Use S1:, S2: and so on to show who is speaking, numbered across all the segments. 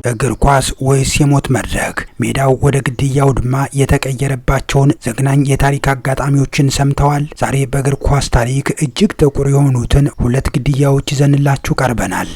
S1: እግር ኳስ ወይስ የሞት መድረክ? ሜዳው ወደ ግድያ አውድማ የተቀየረባቸውን ዘግናኝ የታሪክ አጋጣሚዎችን ሰምተዋል? ዛሬ በእግር ኳስ ታሪክ እጅግ ጥቁር የሆኑትን ሁለት ግድያዎች ይዘንላችሁ ቀርበናል።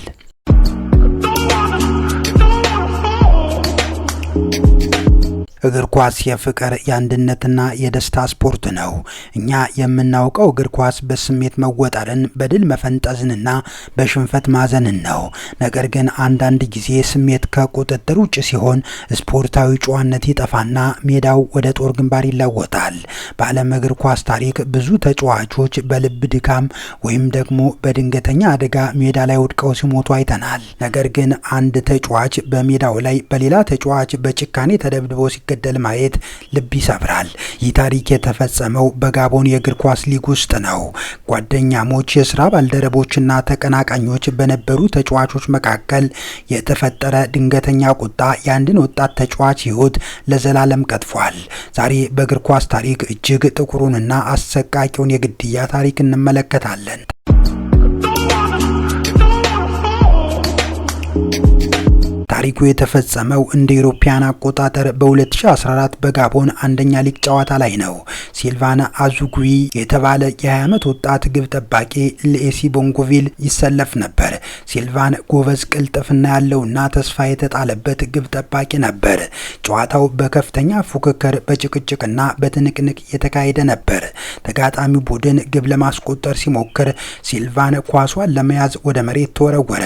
S1: እግር ኳስ የፍቅር የአንድነትና የደስታ ስፖርት ነው። እኛ የምናውቀው እግር ኳስ በስሜት መወጠርን፣ በድል መፈንጠዝንና በሽንፈት ማዘንን ነው። ነገር ግን አንዳንድ ጊዜ ስሜት ከቁጥጥር ውጭ ሲሆን ስፖርታዊ ጨዋነት ይጠፋና ሜዳው ወደ ጦር ግንባር ይለወጣል። በዓለም እግር ኳስ ታሪክ ብዙ ተጫዋቾች በልብ ድካም ወይም ደግሞ በድንገተኛ አደጋ ሜዳ ላይ ወድቀው ሲሞቱ አይተናል። ነገር ግን አንድ ተጫዋች በሜዳው ላይ በሌላ ተጫዋች በጭካኔ ተደብድቦ ገደል ማየት ልብ ይሰብራል። ይህ ታሪክ የተፈጸመው በጋቦን የእግር ኳስ ሊግ ውስጥ ነው። ጓደኛሞች፣ የስራ ባልደረቦችና ተቀናቃኞች በነበሩ ተጫዋቾች መካከል የተፈጠረ ድንገተኛ ቁጣ የአንድን ወጣት ተጫዋች ሕይወት ለዘላለም ቀጥፏል። ዛሬ በእግር ኳስ ታሪክ እጅግ ጥቁሩንና አሰቃቂውን የግድያ ታሪክ እንመለከታለን። ታሪኩ የተፈጸመው እንደ ኢሮፓያን አቆጣጠር በ2014 በጋቦን አንደኛ ሊግ ጨዋታ ላይ ነው። ሲልቫን አዙጉዊ የተባለ የ20 ዓመት ወጣት ግብ ጠባቂ ለኤሲ ቦንጎቪል ይሰለፍ ነበር። ሲልቫን ጎበዝ፣ ቅልጥፍና ያለውና ተስፋ የተጣለበት ግብ ጠባቂ ነበር። ጨዋታው በከፍተኛ ፉክክር፣ በጭቅጭቅና በትንቅንቅ የተካሄደ ነበር። ተጋጣሚ ቡድን ግብ ለማስቆጠር ሲሞክር ሲልቫን ኳሷን ለመያዝ ወደ መሬት ተወረወረ።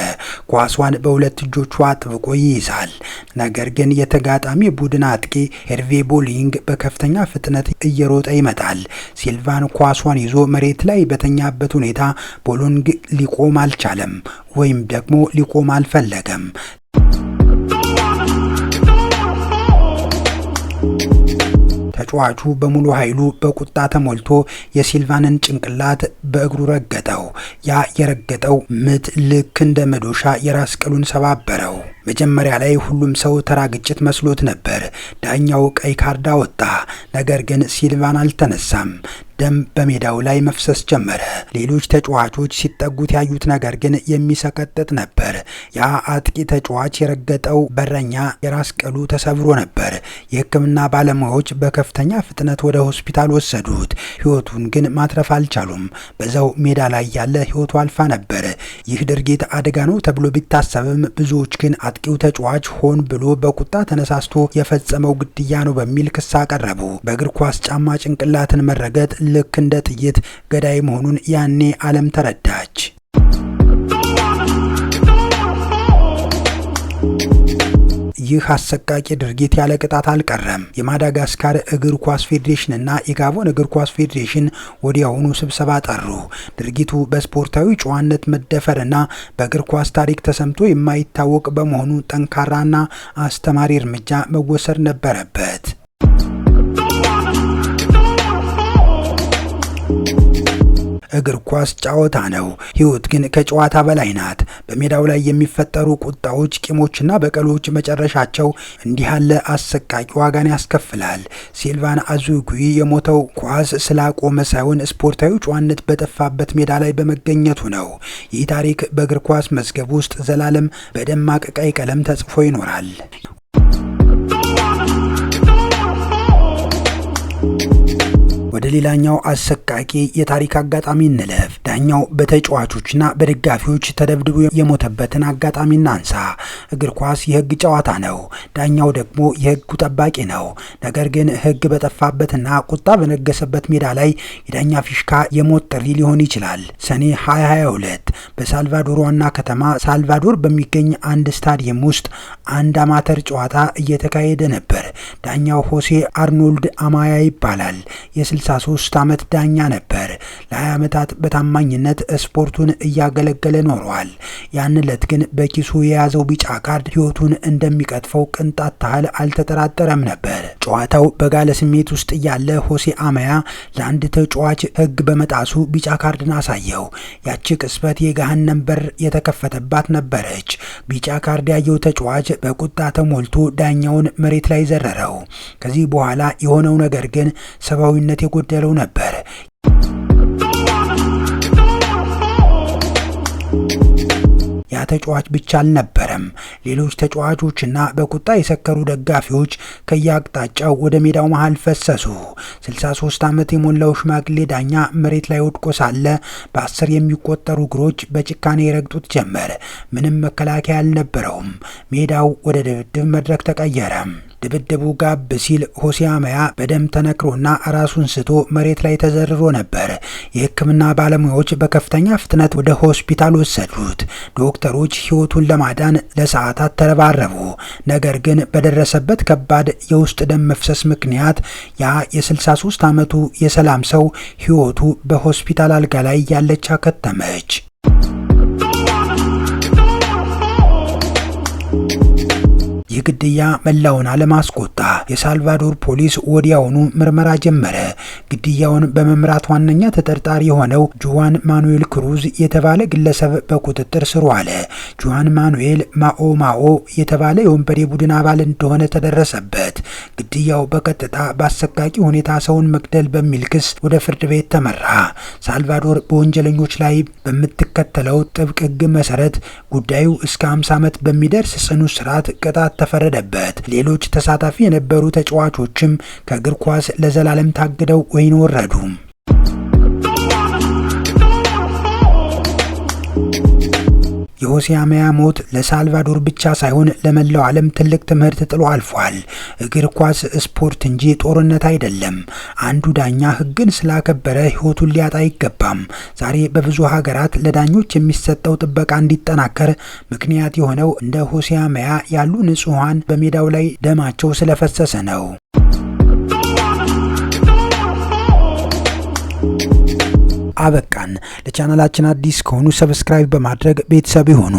S1: ኳሷን በሁለት እጆቹ አጥብቆ ይይዛል። ነገር ግን የተጋጣሚ ቡድን አጥቂ ሄርቬ ቦሊንግ በከፍተኛ ፍጥነት እየሮጠ ይመጣል። ሲልቫን ኳሷን ይዞ መሬት ላይ በተኛበት ሁኔታ ቦሊንግ ሊቆም አልቻለም ወይም ደግሞ ሊቆም አልፈለገም። ተጫዋቹ በሙሉ ኃይሉ በቁጣ ተሞልቶ የሲልቫንን ጭንቅላት በእግሩ ረገጠው። ያ የረገጠው ምት ልክ እንደ መዶሻ የራስ ቅሉን ሰባበረው። መጀመሪያ ላይ ሁሉም ሰው ተራ ግጭት መስሎት ነበር። ዳኛው ቀይ ካርድ አወጣ። ነገር ግን ሲልቫን አልተነሳም። ደም በሜዳው ላይ መፍሰስ ጀመረ። ሌሎች ተጫዋቾች ሲጠጉት ያዩት ነገር ግን የሚሰቀጥጥ ነበር። ያ አጥቂ ተጫዋች የረገጠው በረኛ የራስ ቅሉ ተሰብሮ ነበር። የሕክምና ባለሙያዎች በከፍተኛ ፍጥነት ወደ ሆስፒታል ወሰዱት። ሕይወቱን ግን ማትረፍ አልቻሉም። በዛው ሜዳ ላይ ያለ ሕይወቱ አልፋ ነበር። ይህ ድርጊት አደጋ ነው ተብሎ ቢታሰብም ብዙዎች ግን አጥቂው ተጫዋች ሆን ብሎ በቁጣ ተነሳስቶ የፈጸመው ግድያ ነው በሚል ክስ አቀረቡ። በእግር ኳስ ጫማ ጭንቅላትን መረገጥ ልክ እንደ ጥይት ገዳይ መሆኑን ያኔ ዓለም ተረዳች። ይህ አሰቃቂ ድርጊት ያለ ቅጣት አልቀረም። የማዳጋስካር እግር ኳስ ፌዴሬሽንና የጋቦን እግር ኳስ ፌዴሬሽን ወዲያውኑ ስብሰባ ጠሩ። ድርጊቱ በስፖርታዊ ጨዋነት መደፈርና በእግር ኳስ ታሪክ ተሰምቶ የማይታወቅ በመሆኑ ጠንካራና አስተማሪ እርምጃ መወሰድ ነበረበት። እግር ኳስ ጨዋታ ነው። ሕይወት ግን ከጨዋታ በላይ ናት። በሜዳው ላይ የሚፈጠሩ ቁጣዎች፣ ቂሞችና በቀሎች መጨረሻቸው እንዲህ ያለ አሰቃቂ ዋጋን ያስከፍላል። ሲልቫን አዙጉዊ የሞተው ኳስ ስላቆመ ሳይሆን ስፖርታዊ ጨዋነት በጠፋበት ሜዳ ላይ በመገኘቱ ነው። ይህ ታሪክ በእግር ኳስ መዝገብ ውስጥ ዘላለም በደማቅ ቀይ ቀለም ተጽፎ ይኖራል። ወደ ሌላኛው አሰቃቂ የታሪክ አጋጣሚ እንለፍ። ዳኛው በተጫዋቾችና በደጋፊዎች ተደብድቦ የሞተበትን አጋጣሚ እናንሳ። እግር ኳስ የሕግ ጨዋታ ነው። ዳኛው ደግሞ የሕጉ ጠባቂ ነው። ነገር ግን ሕግ በጠፋበትና ቁጣ በነገሰበት ሜዳ ላይ የዳኛ ፊሽካ የሞት ጥሪ ሊሆን ይችላል። ሰኔ 2022 በሳልቫዶር ዋና ከተማ ሳልቫዶር በሚገኝ አንድ ስታዲየም ውስጥ አንድ አማተር ጨዋታ እየተካሄደ ነበር። ዳኛው ሆሴ አርኖልድ አማያ ይባላል። የ63 ዓመት ዳኛ ነበር። ለ20 ዓመታት በታማኝነት ስፖርቱን እያገለገለ ኖሯል። ያን ዕለት ግን በኪሱ የያዘው ቢጫ ካርድ ሕይወቱን እንደሚቀጥፈው ቅንጣት ታህል አልተጠራጠረም ነበር። ጨዋታው በጋለ ስሜት ውስጥ እያለ ሆሴ አማያ ለአንድ ተጫዋች ሕግ በመጣሱ ቢጫ ካርድን አሳየው። ያቺ ቅጽበት የገሃነም በር የተከፈተባት ነበረች። ቢጫ ካርድ ያየው ተጫዋች በቁጣ ተሞልቶ ዳኛውን መሬት ላይ ዘረረው። ከዚህ በኋላ የሆነው ነገር ግን ሰብአዊነት የጎደለው ነበር። ያ ተጫዋች ብቻ አልነበረም። አልነበረም። ሌሎች ተጫዋቾችና በቁጣ የሰከሩ ደጋፊዎች ከየአቅጣጫው ወደ ሜዳው መሃል ፈሰሱ። 63 ዓመት የሞላው ሽማግሌ ዳኛ መሬት ላይ ወድቆ ሳለ በ10 የሚቆጠሩ እግሮች በጭካኔ ረግጡት ጀመር። ምንም መከላከያ አልነበረውም። ሜዳው ወደ ድብድብ መድረክ ተቀየረ። ድብድቡ ጋብ ሲል ሆሴአማያ በደም ተነክሮና ራሱን ስቶ መሬት ላይ ተዘርሮ ነበር። የሕክምና ባለሙያዎች በከፍተኛ ፍጥነት ወደ ሆስፒታል ወሰዱት። ዶክተሮች ሕይወቱን ለማዳን ለሰዓታት ተረባረቡ። ነገር ግን በደረሰበት ከባድ የውስጥ ደም መፍሰስ ምክንያት ያ የ63 ዓመቱ የሰላም ሰው ሕይወቱ በሆስፒታል አልጋ ላይ ያለች አከተመች። ይህ ግድያ መላውን ዓለም አስቆጣ። የሳልቫዶር ፖሊስ ወዲያውኑ ምርመራ ጀመረ። ግድያውን በመምራት ዋነኛ ተጠርጣሪ የሆነው ጁዋን ማኑኤል ክሩዝ የተባለ ግለሰብ በቁጥጥር ስር ዋለ። ጁዋን ማኑኤል ማኦ የተባለ የወንበዴ ቡድን አባል እንደሆነ ተደረሰበት። ግድያው በቀጥታ በአሰቃቂ ሁኔታ ሰውን መግደል በሚል ክስ ወደ ፍርድ ቤት ተመራ። ሳልቫዶር በወንጀለኞች ላይ በምትከተለው ጥብቅ ሕግ መሰረት ጉዳዩ እስከ 50 ዓመት በሚደርስ ጽኑ እስራት ቅጣት ተፈረደበት። ሌሎች ተሳታፊ የነበሩ ተጫዋቾችም ከእግር ኳስ ለዘላለም ታግደው ወይን ወረዱ። የሆሴአማያ ሞት ለሳልቫዶር ብቻ ሳይሆን ለመላው ዓለም ትልቅ ትምህርት ጥሎ አልፏል። እግር ኳስ ስፖርት እንጂ ጦርነት አይደለም። አንዱ ዳኛ ሕግን ስላከበረ ሕይወቱን ሊያጣ አይገባም። ዛሬ በብዙ ሀገራት ለዳኞች የሚሰጠው ጥበቃ እንዲጠናከር ምክንያት የሆነው እንደ ሆሴአማያ ያሉ ንጹሐን በሜዳው ላይ ደማቸው ስለፈሰሰ ነው። አበቃን። ለቻናላችን አዲስ ከሆኑ ሰብስክራይብ በማድረግ ቤተሰብ ይሁኑ።